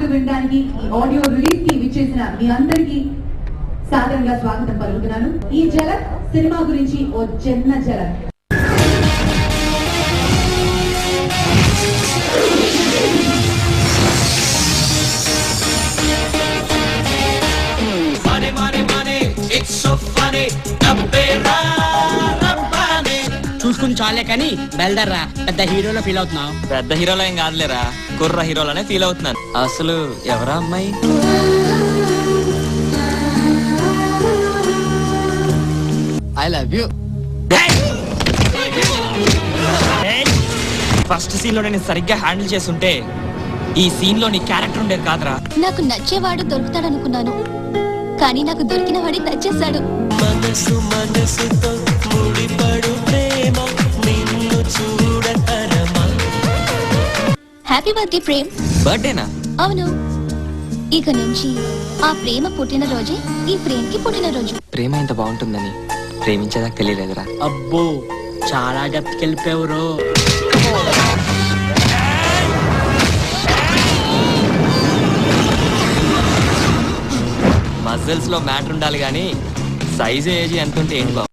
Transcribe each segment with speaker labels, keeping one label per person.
Speaker 1: పాటలు వినడానికి ఈ ఆడియో రిలీజ్ కి విచ్చేసిన మీ అందరికీ సాదరంగా స్వాగతం పలుకుతున్నాను. ఈ ఝలక్ సినిమా గురించి ఓ చిన్న ఝలక్.
Speaker 2: చూసుకుని చాలే కానీ బయలుదేరా, పెద్ద హీరోలో ఫీల్ అవుతున్నావు.
Speaker 3: పెద్ద హీరోలో ఏం కాదులేరా, కుర్ర హీరోలోనే ఫీల్ అవుతున్నాను. అసలు ఎవరా అమ్మాయి?
Speaker 2: I love you.
Speaker 3: First scene లో నేను సరిగ్గా హ్యాండిల్ చేస్తుంటే ఈ సీన్ లో నీ క్యారెక్టర్ ఉండేది కాదురా.
Speaker 4: నాకు నచ్చేవాడు దొరుకుతాడనుకున్నాను, కానీ నాకు దొరికిన వాడి నచ్చేశాడు.
Speaker 5: మనసు మనసుతో ముడిపడు ప్రేమ నిన్ను చూడతరమా.
Speaker 4: Happy birthday Prem.
Speaker 3: బర్త్డేనా?
Speaker 4: అవును, ఇక నుంచి ఆ ప్రేమ పుట్టినరోజే ఈ ప్రేమ్ కి పుట్టినరోజు.
Speaker 3: ప్రేమ ఇంత బాగుంటుందని ప్రేమించేదాకా తెలియలేదురా.
Speaker 2: అబ్బో, చాలా డెప్త్కి వెళ్ళిపోయారు.
Speaker 3: మజిల్స్ లో మ్యాటర్ ఉండాలి గానీ సైజ్ ఏజ్ ఎంత ఉంటే ఏంటి బాబు.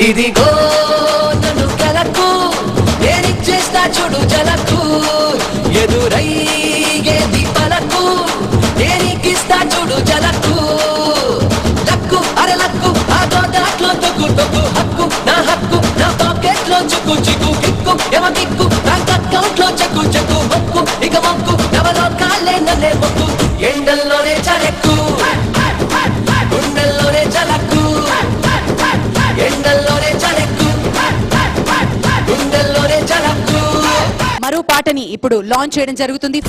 Speaker 5: ఇదిగో నన్ను కలకు నేనిచ్చేస్తా చూడు జలకు, ఎదురయ్యేది పలకు నేనికిస్తా చూడు జలకు. లక్కు అరే లక్కు, ఆ గోదాట్లో తొక్కు తొక్కు హక్కు, నా హక్కు నా పాకెట్ లో చిక్కు చిక్కు కిక్కు ఎవ కిక్కు, బ్యాంక్ అకౌంట్ లో చెక్కు చెక్కు మొక్కు ఇక మొక్కు నవలో కాళ్ళే నన్నే మొక్కు. ఎండల్లోనే చలెక్కు, గుండెల్లోనే చలక్కు, ఎండల్లోనే చలెక్కు, గుండెల్లోనే చలక్కు.
Speaker 1: మరో పాటని ఇప్పుడు లాంచ్ చేయడం జరుగుతుంది.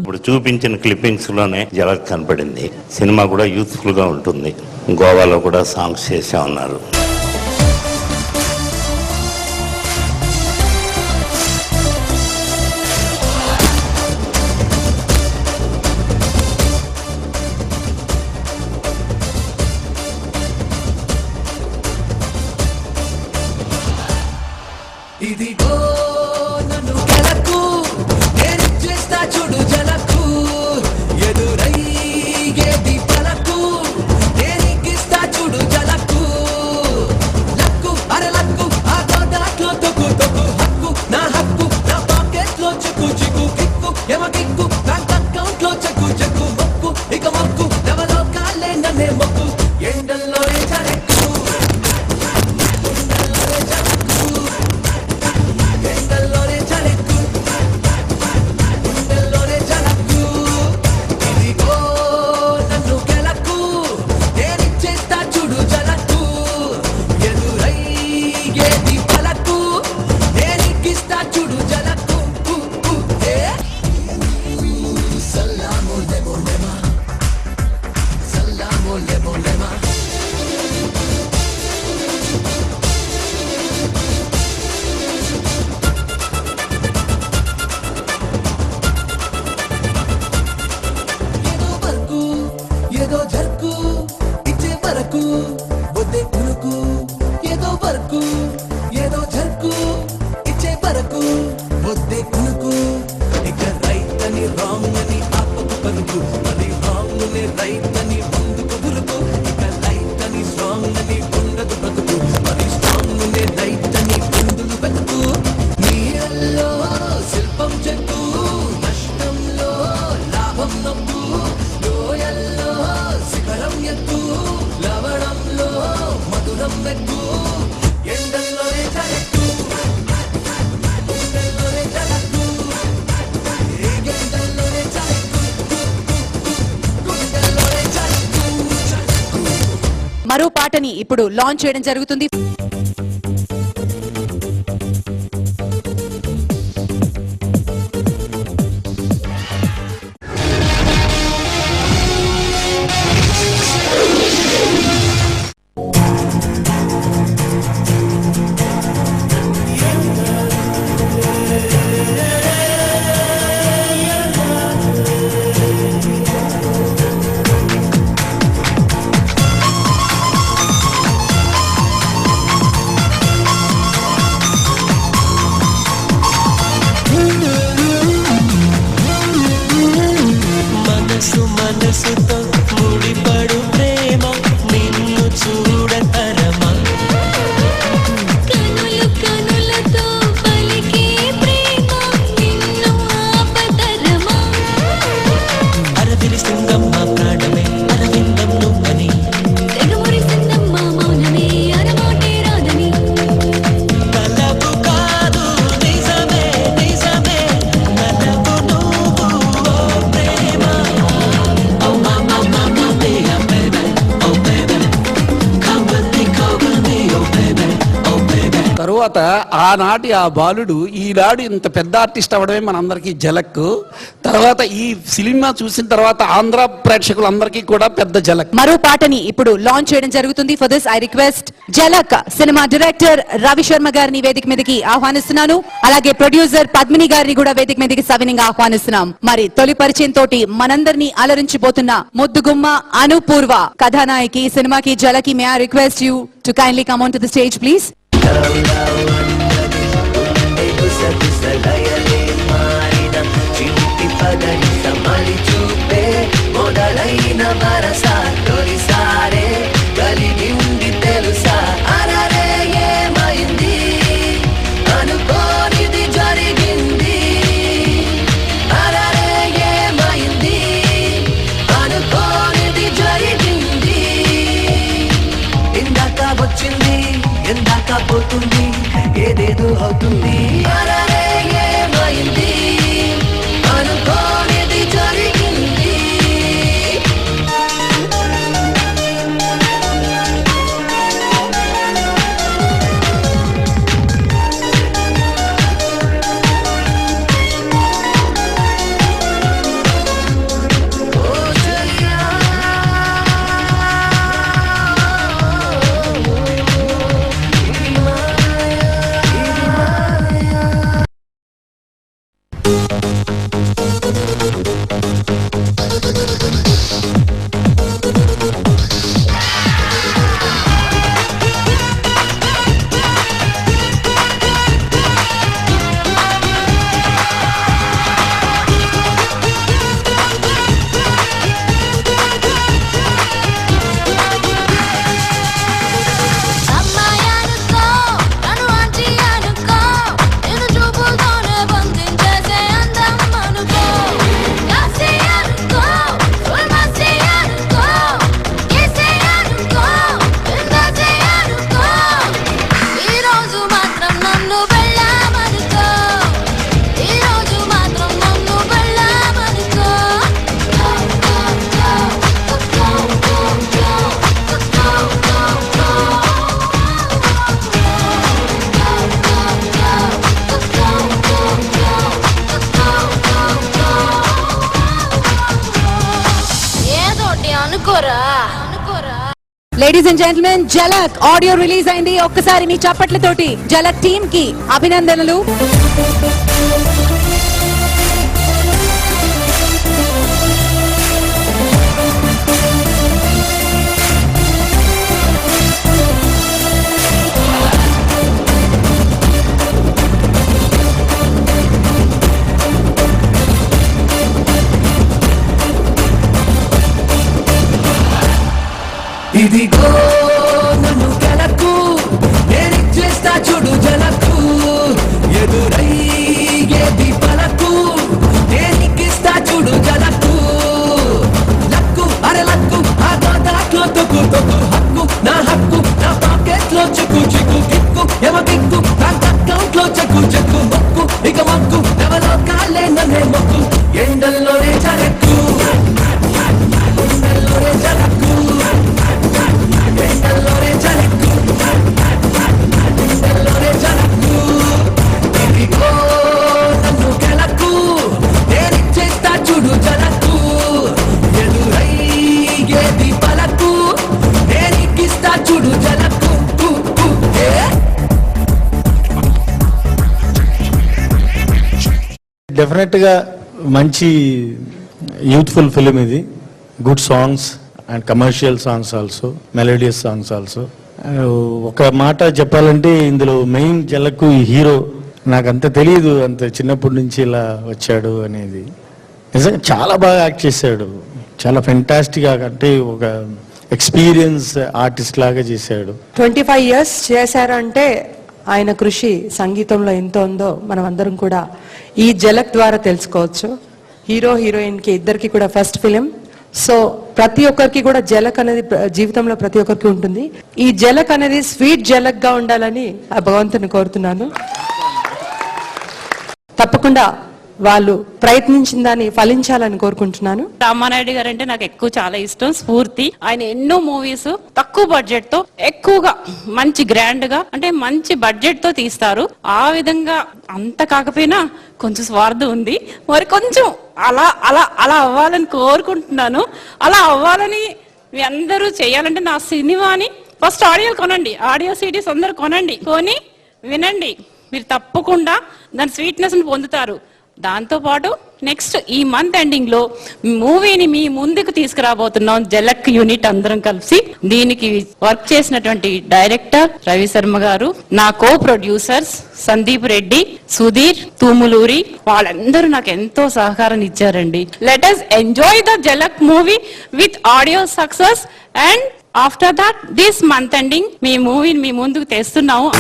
Speaker 6: ఇప్పుడు చూపించిన క్లిప్పింగ్స్ లోనే ఝలక్ కనపడింది. సినిమా కూడా యూత్ఫుల్ గా ఉంటుంది. గోవాలో కూడా సాంగ్స్ చేసా ఉన్నారు.
Speaker 5: ఇదిగో నన్ను కలకు నేనిచ్చేస్తా చూడు జలకు, ఎదురయ్యేది పలకు నేనికిస్తా చూడు జలకు. లక్కు అరే లక్కు, ఆ గోదాట్లో తొక్కు తొక్కు హక్కు, నా హక్కు నా పాకెట్ లో చిక్కు చిక్కు కిక్కు ఎవ కిక్కు, బ్యాంక్ అకౌంట్ లో చెక్కు చెక్కు మొక్కు ఇక మొక్కు నవలో కాళ్ళే నన్నే మొక్కు. ఎండల్లోనే చలెక్కు, గుండెల్లోనే చలక్కు,
Speaker 1: పాటని ఇప్పుడు లాంచ్ చేయడం జరుగుతుంది.
Speaker 5: మనసు మనసుతో ముడిపడు ప్రేమ నిన్ను చూడతరమా
Speaker 4: కనులు కనులతో పలికే ప్రేమ నిన్ను ఆపతరమా
Speaker 5: అరవిరిసిందమ్మ ప్రాణమే అరవిందం నువ్వని
Speaker 4: తెగమురిసిందమ్మ మౌనమే అరమోటే రాదని
Speaker 5: తలపు కాదు నిజమే నిజమే నలపు నువ్వు ఓ ప్రేమ ఓ mama mama mia baby oh baby come with me oh baby oh baby
Speaker 7: తరువాత ఆనాటి ఆ బాలుడు ఈనాడు ఇంత పెద్ద ఆర్టిస్ట్ అవ్వడమే మనందరికీ జలక్. తర్వాత ఈ సినిమా చూసిన తర్వాత ఆంధ్ర ప్రేక్షకులందరికీ కూడా పెద్ద జలక్.
Speaker 1: మరో పాటని ఇప్పుడు లాంచ్ చేయడం జరుగుతుంది. For this I request Jhalak cinema director Ravi Sharma గారిని వేదిక మీదకి ఆహ్వానిస్తున్నాను. అలాగే ప్రొడ్యూసర్ పద్మిని గారిని కూడా వేదిక మీదకి సవినంగా ఆహ్వానిస్తున్నాం. మరి తొలి పరిచయం తోటి మనందరినీ అలరించిపోతున్న ముద్దుగుమ్మ అనుపూర్వ కథానాయకి సినిమాకి జలకి may I request you to kindly come on to the stage please.
Speaker 5: మొదలైన వరస తొలిసారే కలిగి ఉంది తెలుసా అరరే ఏమైంది అనుకోనిది జరిగింది అరరే ఏమైంది అనుకోనిది జరిగింది ఇందాక వచ్చింది ఎందాక పోతుంది ఏదేదో అవుతుంది అరరే ఏమైంది అనుకోనిది జరిగింది
Speaker 1: ladies and gentlemen Jhalak audio release అయింది. ఒక్కసారి మీ చప్పట్లతోటి జలక్ టీమ్ కి అభినందనలు.
Speaker 5: ఇదిగో నన్ను గెలకు నేనిచ్చేస్తా చూడు జలకు ఎదురయ్యేది పలకు నేనికిస్తా చూడు జలకు లక్కు అరే లక్కు ఆ దాంట్లో తొక్కు తొక్కు హక్కు నా పాకెట్ లో చిక్కు చిక్కు కిక్కు ఎమ కిక్కు నా అకౌంట్ లో చెక్కు చెక్కు మొక్కు ఇక మొక్కు ఎవరో కాలే నన్నే మొక్కు ఎండల్లోనే జరకు ఎండల్లోనే జరకు ఎండల్లోనే
Speaker 8: డెఫినెట్గా మంచి యూత్ఫుల్ ఫిలిం ఇది. Good songs and commercial songs also, melodious songs also. ఒక మాట చెప్పాలంటే ఇందులో మెయిన్ జలకు ఈ హీరో నాకంత తెలియదు, అంత చిన్నప్పటి నుంచి ఇలా వచ్చాడు అనేది. నిజంగా చాలా బాగా యాక్ట్ చేశాడు, చాలా ఫెంటాస్టిక్గా, అంటే ఒక ఎక్స్పీరియన్స్ ఆర్టిస్ట్ లాగా చేశాడు.
Speaker 9: 25 years చేశారంటే ఆయన కృషి సంగీతంలో ఎంత ఉందో మనం అందరం కూడా ఈ జలక్ ద్వారా తెలుసుకోవచ్చు. హీరో హీరోయిన్ కి ఇద్దరికి కూడా ఫస్ట్ ఫిలిం. సో ప్రతి ఒక్కరికి కూడా జలక్ అనేది జీవితంలో ప్రతి ఒక్కరికి ఉంటుంది. ఈ జలక్ అనేది స్వీట్ జలక్ గా ఉండాలని ఆ భగవంతుని కోరుతున్నాను. తప్పకుండా వాళ్ళు ప్రయత్నించిన దాన్ని ఫలించాలని కోరుకుంటున్నాను.
Speaker 10: రామానాయుడు గారు అంటే నాకు ఎక్కువ చాలా ఇష్టం, స్ఫూర్తి. ఆయన ఎన్నో మూవీస్ తక్కువ బడ్జెట్ తో ఎక్కువగా మంచి గ్రాండ్ గా, అంటే మంచి బడ్జెట్ తో తీస్తారు. ఆ విధంగా అంత కాకపోయినా కొంచెం స్వార్థం ఉంది, మరి కొంచెం అలా అలా అలా అవ్వాలని కోరుకుంటున్నాను. అలా అవ్వాలని మీ అందరూ చేయాలంటే నా సినిమాని ఫస్ట్ ఆడియో కొనండి, ఆడియో సిడీస్ అందరు కొనండి, కొని వినండి. మీరు తప్పకుండా దాని స్వీట్నెస్ ని పొందుతారు. దాంతో పాటు నెక్స్ట్ ఈ మంత్ ఎండింగ్ లో మూవీని మీ ముందుకు తీసుకురాబోతున్నాం జలక్ యూనిట్ అందరం కలిసి. దీనికి వర్క్ చేసినటువంటి డైరెక్టర్ రవి శర్మ గారు, నా కో ప్రొడ్యూసర్స్ సందీప్ రెడ్డి, సుధీర్, తూములూరి, వాళ్ళందరూ నాకు ఎంతో సహకారం ఇచ్చారండి. Let us enjoy the Jhalak movie with audio success. And after that this month ending మీ మూవీని మీ ముందుకు తెస్తున్నాము.